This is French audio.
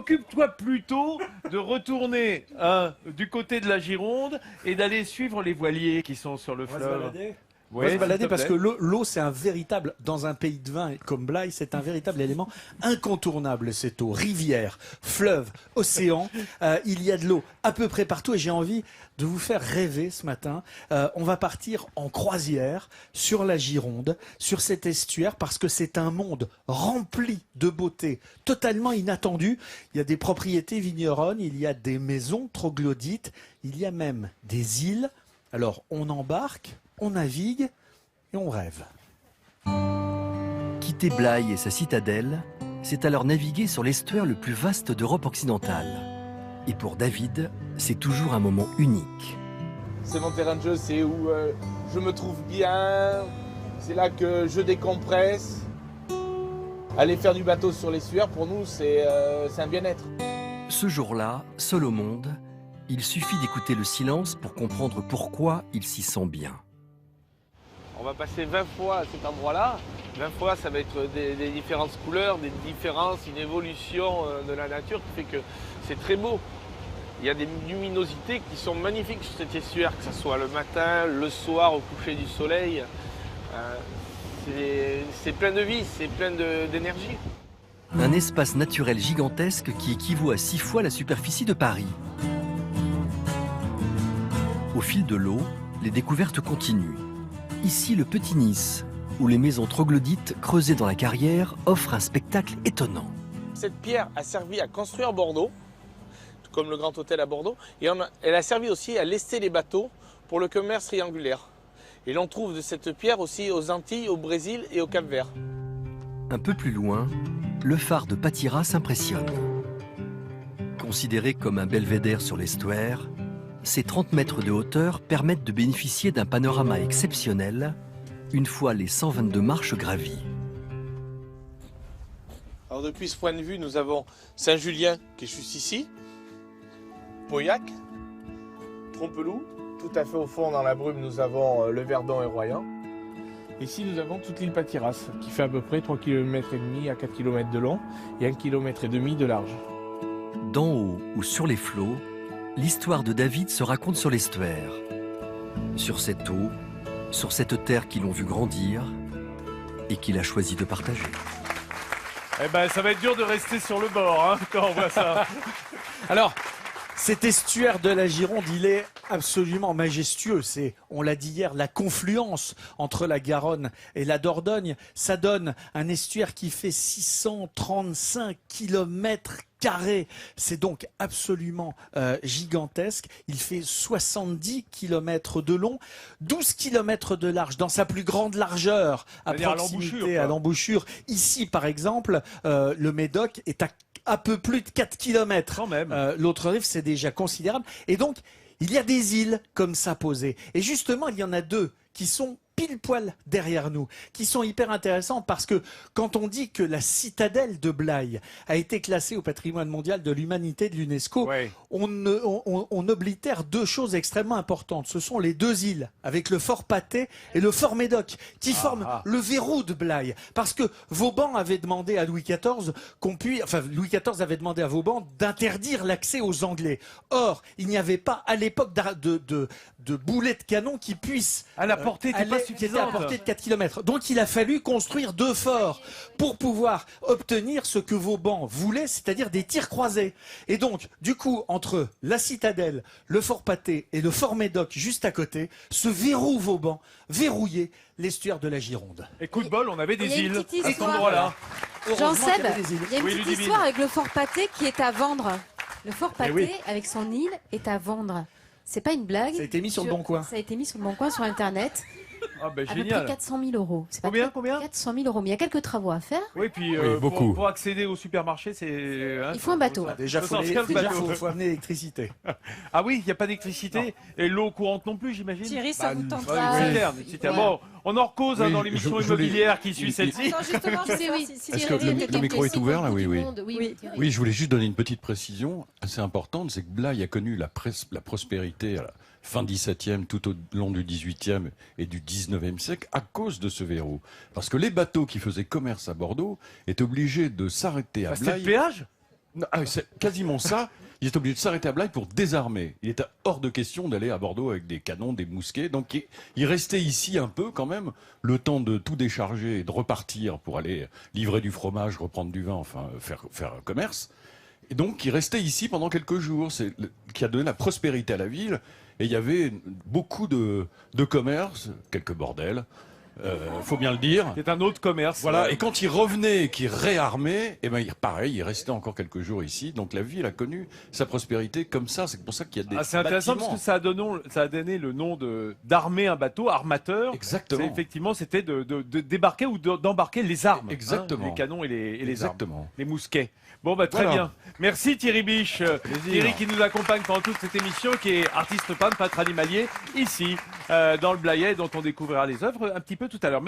occupe-toi plutôt de retourner du côté de la Gironde et d'aller suivre les voiliers qui sont sur le fleuve. On va se balader parce que l'eau, c'est un véritable, dans un pays de vin comme Blaye, c'est un véritable élément incontournable, cette eau. Rivière, fleuve, océan, il y a de l'eau à peu près partout et j'ai envie de vous faire rêver ce matin. On va partir en croisière sur la Gironde, sur cet estuaire, parce que c'est un monde rempli de beauté, totalement inattendu. Il y a des propriétés vigneronnes, il y a des maisons troglodytes, il y a même des îles. Alors on embarque, on navigue et on rêve. Quitter Blaye et sa citadelle, c'est alors naviguer sur l'estuaire le plus vaste d'Europe occidentale. Et pour David, c'est toujours un moment unique. C'est mon terrain de jeu, c'est où je me trouve bien, c'est là que je décompresse. Aller faire du bateau sur l'estuaire, pour nous, c'est un bien-être. Ce jour-là, seul au monde, il suffit d'écouter le silence pour comprendre pourquoi il s'y sent bien. On va passer 20 fois à cet endroit-là. 20 fois, ça va être des différentes couleurs, des différences, une évolution de la nature qui fait que c'est très beau. Il y a des luminosités qui sont magnifiques sur cet estuaire, que ce soit le matin, le soir, au coucher du soleil. C'est plein de vie, c'est plein d'énergie. Un espace naturel gigantesque qui équivaut à 6 fois la superficie de Paris. Au fil de l'eau, les découvertes continuent. Ici, le Petit Nice, où les maisons troglodytes creusées dans la carrière offrent un spectacle étonnant. Cette pierre a servi à construire Bordeaux, tout comme le Grand Hôtel à Bordeaux, et elle a servi aussi à lester les bateaux pour le commerce triangulaire. Et l'on trouve de cette pierre aussi aux Antilles, au Brésil et au Cap-Vert. Un peu plus loin, le phare de Patira s'impressionne. Considéré comme un belvédère sur l'estuaire, ces 30 mètres de hauteur permettent de bénéficier d'un panorama exceptionnel une fois les 122 marches gravies. Alors depuis ce point de vue, nous avons Saint-Julien qui est juste ici, Pauillac, Trompeloup, tout à fait au fond dans la brume, nous avons le Verdon et Royan. Ici, nous avons toute l'île Patiras qui fait à peu près 3,5 km à 4 km de long et 1,5 km de large. D'en haut ou sur les flots, l'histoire de David se raconte sur l'estuaire. Sur cette eau, sur cette terre qui l'ont vu grandir et qu'il a choisi de partager. Eh ben, ça va être dur de rester sur le bord hein, quand on voit ça. Alors, cet estuaire de la Gironde, il est absolument majestueux. C'est, on l'a dit hier, la confluence entre la Garonne et la Dordogne. Ça donne un estuaire qui fait 635 km². C'est donc absolument gigantesque. Il fait 70 km de long, 12 km de large dans sa plus grande largeur, à proximité, à l'embouchure. Ici, par exemple, le Médoc est à un peu plus de 4 km. Quand même. L'autre rive, c'est déjà considérable. Et donc, il y a des îles comme ça posées. Et justement, il y en a deux qui sont pile poil derrière nous, qui sont hyper intéressants parce que quand on dit que la citadelle de Blaye a été classée au patrimoine mondial de l'humanité de l'UNESCO, Ouais. on oblitère deux choses extrêmement importantes. Ce sont les deux îles, avec le fort Patay et le fort Médoc, qui forment le verrou de Blaye. Parce que Vauban avait demandé à Louis XIV Louis XIV avait demandé à Vauban d'interdire l'accès aux Anglais. Or, il n'y avait pas à l'époque de boulets de canon qui puissent À la portée n'était pas qui était à portée de 4 km. Donc il a fallu construire deux forts pour pouvoir obtenir ce que Vauban voulait, c'est-à-dire des tirs croisés. Et donc, du coup, entre la citadelle, le fort Patay et le fort Médoc juste à côté, ce verrou Vauban verrouillait l'estuaire de la Gironde. Et coup de bol, on avait Il y des a une îles petite à cet histoire. endroit-là. Heureusement qu'il y Jean-Seb, avait des îles. il y a une Oui, petite Ludivine. histoire avec le fort Patay qui est à vendre. Le fort Patay, oui. avec son île, est à vendre. C'est pas une blague. Ça a été mis sur le Bon Coin. Ça a été mis sur le Bon Coin sur Internet. Ah ben À peu près génial. 400 000 euros. C'est pas Combien, très- combien 400 000 euros. Mais il y a quelques travaux à faire. Oui, puis beaucoup. pour accéder au supermarché, c'est... hein, Il faut un bateau. Déjà, faut sortir le bateau. faut amener l'électricité. Ah oui, il n'y a pas d'électricité. Et l'eau courante non plus, j'imagine. Thierry, ça vous tente Ouais, pas une citerne, une citerne. Bon, on en recose Oui, dans l'émission je l'ai- immobilière qui suit celle-ci. Attends, justement, je sais oui. Si Est-ce que Thierry le micro est ouvert là? Oui, oui. Oui. Oui, je voulais juste donner une petite précision assez importante, c'est que Blaye a connu la prospérité à la fin 17e, tout au long du 18e et du 19e siècle à cause de ce verrou. Parce que les bateaux qui faisaient commerce à Bordeaux étaient obligés de s'arrêter à C'était le Blaye. péage. Non, c'est quasiment ça. Ils étaient obligés de s'arrêter à Blaye pour désarmer. Il était hors de question d'aller à Bordeaux avec des canons, des mousquets. Donc il restait ici un peu quand même, le temps de tout décharger et de repartir pour aller livrer du fromage, reprendre du vin, enfin faire commerce. Et donc il restait ici pendant quelques jours, qui a donné la prospérité à la ville. Et il y avait beaucoup de commerces, quelques bordels. Faut bien le dire. C'est un autre commerce. Voilà, et quand il revenait, qu'il réarmait, et ben pareil, il restait encore quelques jours ici. Donc la ville a connu sa prospérité comme ça. C'est pour ça qu'il y a des C'est intéressant bâtiments. parce que ça a donné le nom d'armer un bateau, armateur. Exactement. Effectivement, c'était de débarquer ou d'embarquer les armes. Exactement. Les canons et les armes. Exactement. Les mousquets. Bon, bah, très Voilà. bien. Merci Thierry Biche. Thierry qui nous accompagne pendant toute cette émission, qui est artiste peintre animalier, ici, dans le Blayais, dont on découvrira les œuvres un petit peu tout à l'heure.